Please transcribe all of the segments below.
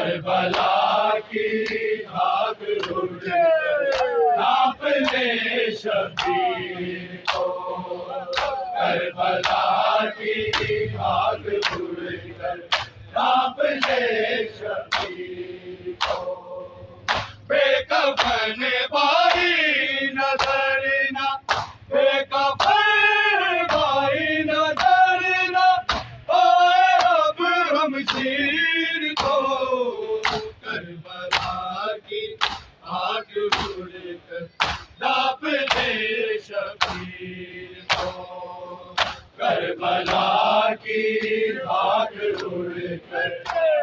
کربلا کی آگ اڑ کر ڈھانپ لے شبیر کو، کربلا کی آگ اڑ کر ڈھانپ لے شبیر کو، بے کفن بھائی نظر نہ، بے کفن بھائی نظر نہ آئے اب ہم شیر کو، کربلا کی آگ اڑ کر ڈھانپ لے شبیر کو، کربلا کی آگ اڑ کر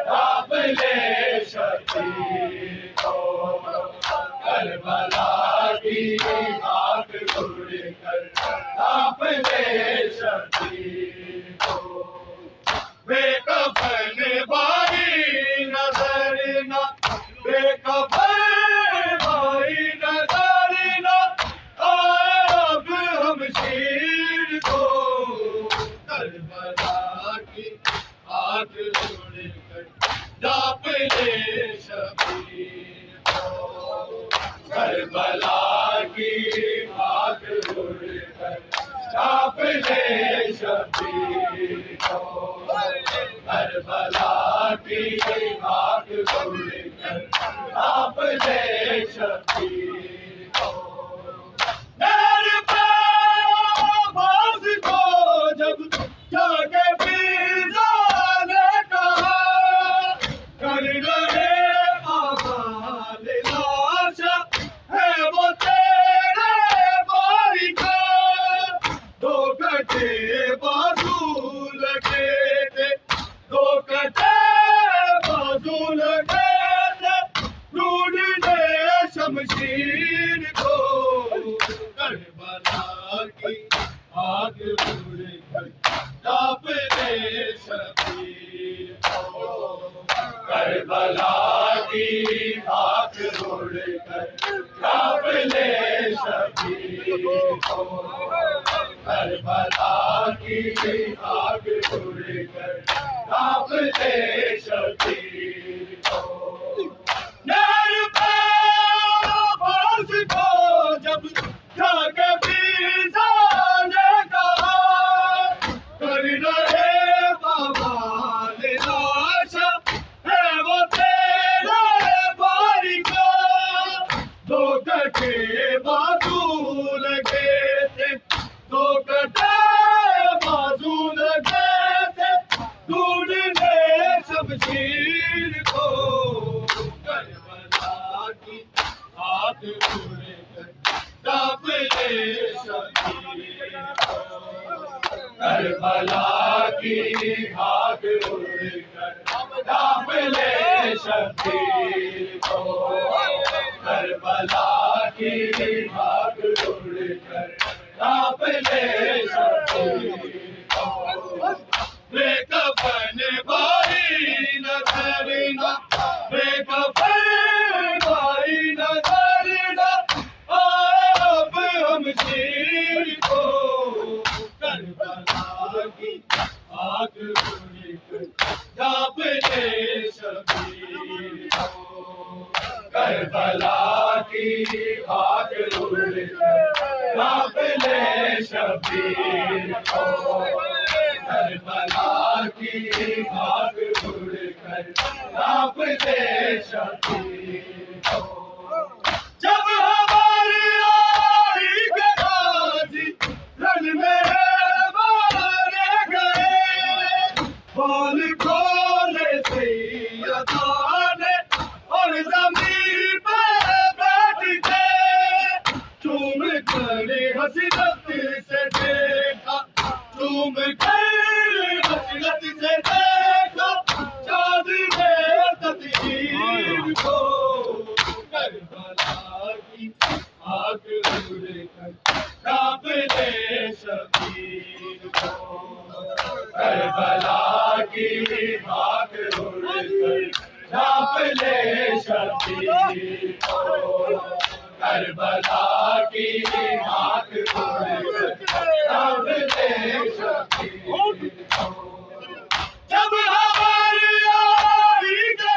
ڈھانپ لے شبیر کو، کربلا کی آگ اڑ کر ڈھانپ لے شبیر کو، بے کفن بھائی نظر نہ، بے کفن بھائی نظر نہ آئے اب ہم شیر کو، کربلا کی آگ اڑ کر ڈھانپ لے شبیر کو، کربلا کی آگ اڑ کر ڈھانپ لے شبیر کو، کربلا کی آگ اڑ کر ڈھانپ لے شبیر کو، میرے باز کو جب جاگے فضا نے کہا، کر رہے آباد لاشا ہے وہ تیرے بھائی کا، دو کٹے بازو لگے تھے، دو کٹے بازو لگے تھے، ڈھونڈنے شمشیر کو، کربلا کی آگ اڑ کر ڈھانپ لے شبیر کو، کربلا کی آگ اڑ کر ڈھانپ لے شبیر کو، کربلا کی آگ اڑ کر ڈھانپ لے شبیر کو، نہر پہ باز کو جب جاگے فضا نے کہا، کر رہے بابا لاشا ہے وہ تیرے بھائی کا، دو کٹے بازو لگے تھے، دو کٹے بازو لگے تھے، ڈھونڈنے شمشیر کو، کربلا کی آگ اڑ کر ڈھانپ لے شبیر کو، کربلا کی آگ اڑ کر ڈھانپ لے شبیر کو، کربلا کی آگ اڑ کر ڈھانپ لے شبیر کو، بے کفن بھائی نظر نہ، بے کفن بھائی نظر نہ آئے اب ہم شیر کو، کربلا کی آگ اڑ کر ڈھانپ لے شبیر کو، کربلا کی آگ اڑ کر ڈھانپ لے شبیر کو، کربلا کی آگ اڑ کر ڈھانپ لے شبیر کو، جب ہماری آئی کے غازی رن میں مارے گئے، بال کھولے سیداں نے اور زمین پہ بیٹھ کے، چوم کر حسرت سے دیکھا، چوم کر حسرت سے دیکھا چاند نے تدبیر کو، کربلا کی آگ اڑ کر ڈھانپ لے شبیر کو، کربلا کی آگ اڑ کر ڈھانپ لے شبیر کو، کربلا کی آگ اڑ کر ڈھانپ لے شبیر کو، جب ہماری آئی کے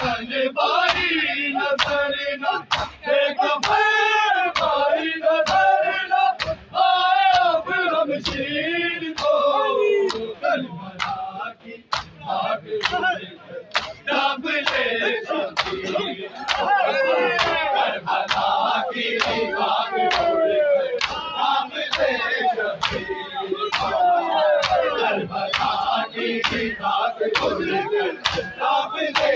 کفن باری نظر نہ بے کفن باری نظر نہ آئے اب ہم شیر کو کربلا کی آگ ڈب لے شبیر کربلا کی آگ ڈب لے شبیر کربلا کی آگ ڈب لے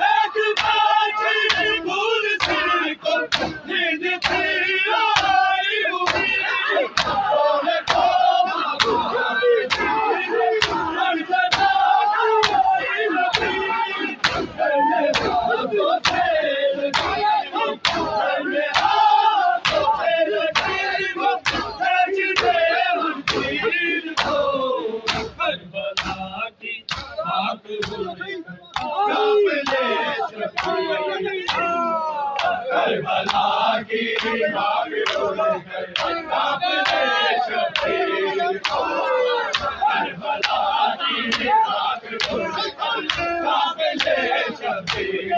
ایک باچی بھول سر کو نیند تھی آئی ہوئی سونے کو مغوئی ہر جگہ کوئی نبی کرنے ہاتھوں سے لگی کرنے ہاتھوں سے لگی وہ سج دے ہر تیر کو کربلا کی آگ ہوئی ڈب لے شبیر کربلا کی آگ ہوئی ڈب لے شبیر کربلا کی آگ ہوئی ڈب لے شبیر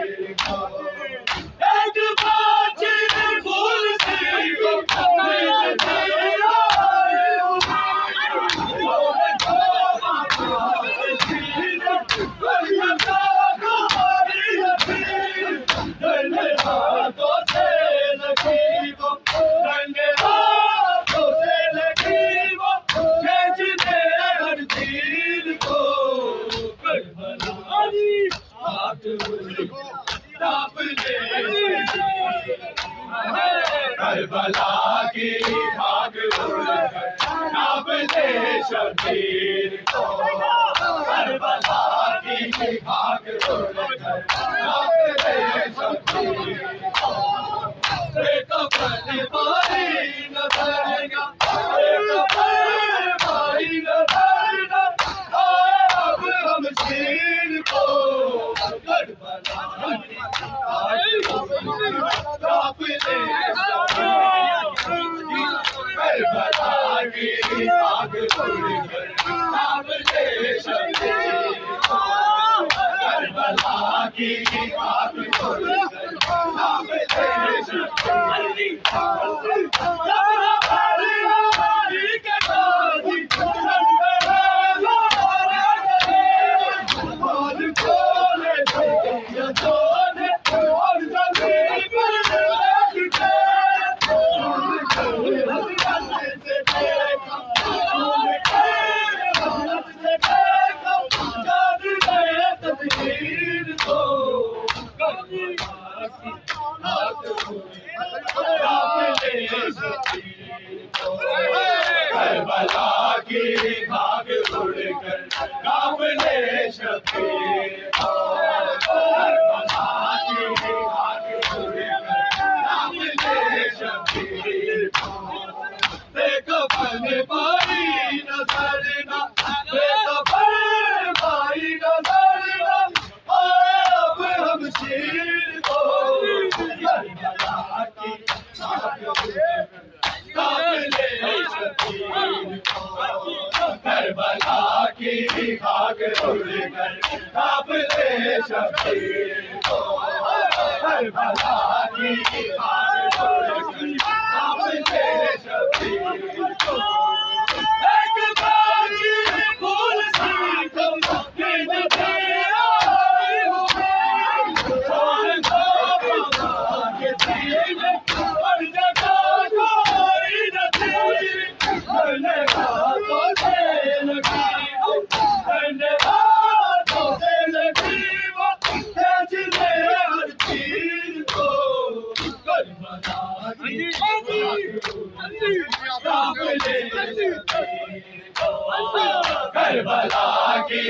ایک باچی بھول سی کو نیند تھی آئی ہوئی ہاتھوں سے لگی وہ رنگے ہاتھوں سے لگی وہ کھینچ دے ہر تیر کو کربلا کی آگ ہوئی ڈب لے کربلا کی آگ ہوئی ڈب لے شبیر کو کربلا کی آگ ہوئی ڈب لے شبیر بے کفن باری نظر نہ بے کفن باری نظر نہ آئے اب ہم شیر کو کربلا کی آگ ہوئی ڈب لے کربلا کی آگ ہوئی ڈب لے شبیر کربلا کی آگ ہوئی ڈب لے شبیر ہماری کے قاضی اور کھولے تھے یا تونے اور زمین پر رکھ کے حسرت سے دیکھا حسرت سے دیکھا جاد گئے تقدیر کو کربلا کی آگ ہوئی ڈب لے شبیر کربلا کی آگ اڑ کر ڈب لے شبیر کربلا کی آگ اڑ کر ڈب لے شبیر بے کفن باری نظر نہ بے کفن باری نظر نہ آئے اب ہم شیر کو کربلا کی آگ ڈب لے شبیر کربلا کی آگ اڑ کر ڈب لے شبیر کربلا کی آگ اڑ کر ڈب لے شبیر ایک باچی بھول سی کو نیند تھی آئی ہوئی سونے کو مغوئی ہر جگہ کوئی نبی کرنے ہاتھوں سے لگی کرنے ہاتھوں سے لگی وہ کھینچ دے ہر تیر کو کربلا کی آگ ہوئی ڈب لے شبیر کربلا کی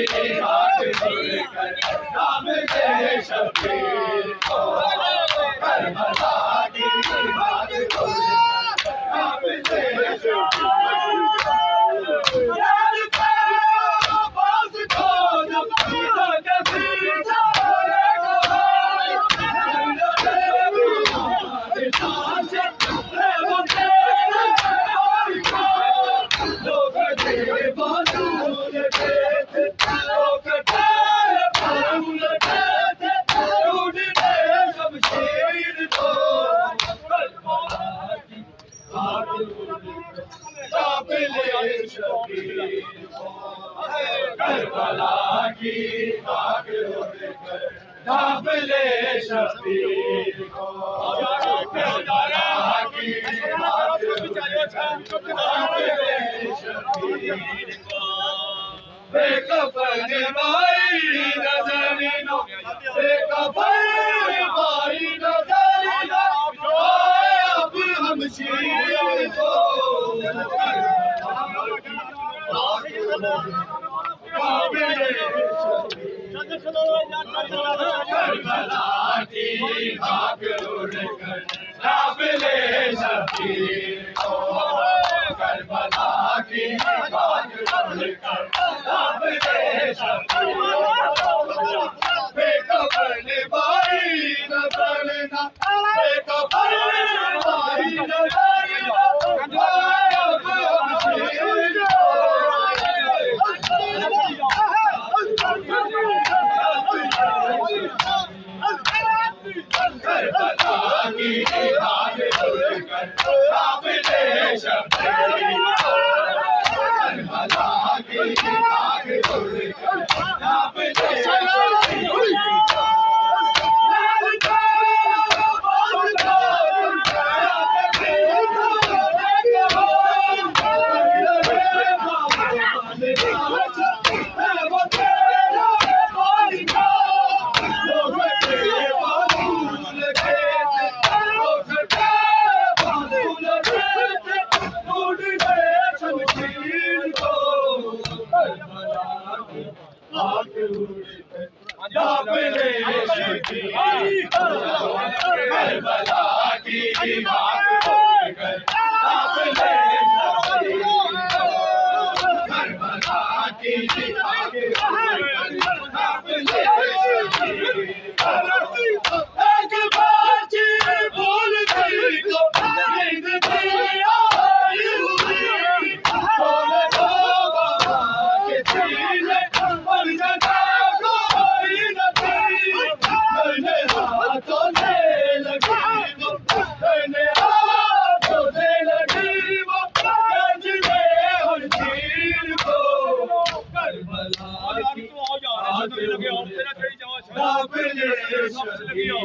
آگ ہوئی ڈب لے شبیر کربلا کی آگ ہوئی ڈب لے شبیر یار باز کو جب کسی چھوڑے گا لوگ کی خاک اڑ کر ڈھانپ لے شبیر کو کربلا کی خاک اڑ کر ڈھانپ لے شبیر کو بے کفن بھائی نظر نہ بے کفن بھائی نظر نہ آئے اب ہم شیر کو کربلا کی خاک اڑ کر ڈھانپ لے شبیر کو کربلا کی خاک اڑ کر ڈھانپ لے شبیر کو بے کفن بھائی نظر نہ بے کفن بھائی نظر نہ آئے اب ہم شیر کو کربلا کی خاک اڑ کر ڈھانپ لے شبیر کو کربلا کی خاک اڑ کر ڈھانپ لے شبیر کو کربلا کی خاک اڑ کر ڈھانپ لے شبیر کو کربلا کی خاک اڑ کر ڈھانپ لے شبیر کو ایک باچی بھول گئی تو نیند کی آئی ہوئی بولے بابا کے سینے پر جگہ کوئی نہ تھی میں نے ہاتھوں سے لگی وہ میں نے ہاتھوں سے لگی وہ گنج میں ہر چیر کو کربلا کی خاک ڈھانپ لے شبیر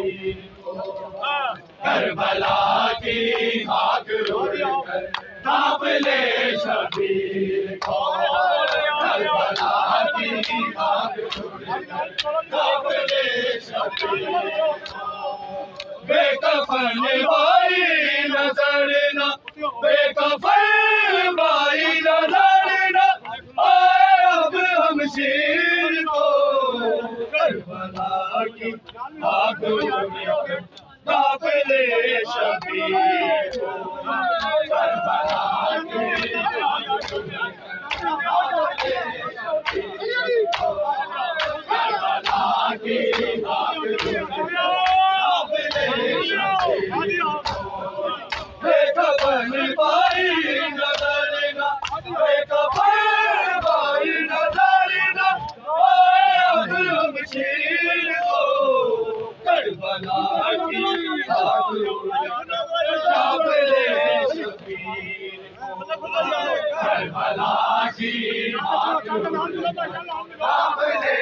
کو کربلا کی خاک اڑ کر ڈھانپ لے شبیر کو کربلا کی خاک اڑ کر ڈھانپ لے شبیر کو بے کفن بھائی نظر نہ بے کفن بھائی نظر نہ آئے اب ہم شیر کو کربلا کی خاک اڑ کر ڈھانپ لے شبیر کو کربلا کی خاک اڑ کر ڈھانپ لے شبیر کو کربلا کی خاک اڑ کر ڈھانپ لے شبیر کو بے کفن بھائی نظر نہ بے کفن بھائی نظر نہ آئے اب ہم شیر کو کربلا کی خاک اڑ کر ڈھانپ لے شبیر کو کربلا کی خاک اڑ کر ڈھانپ لے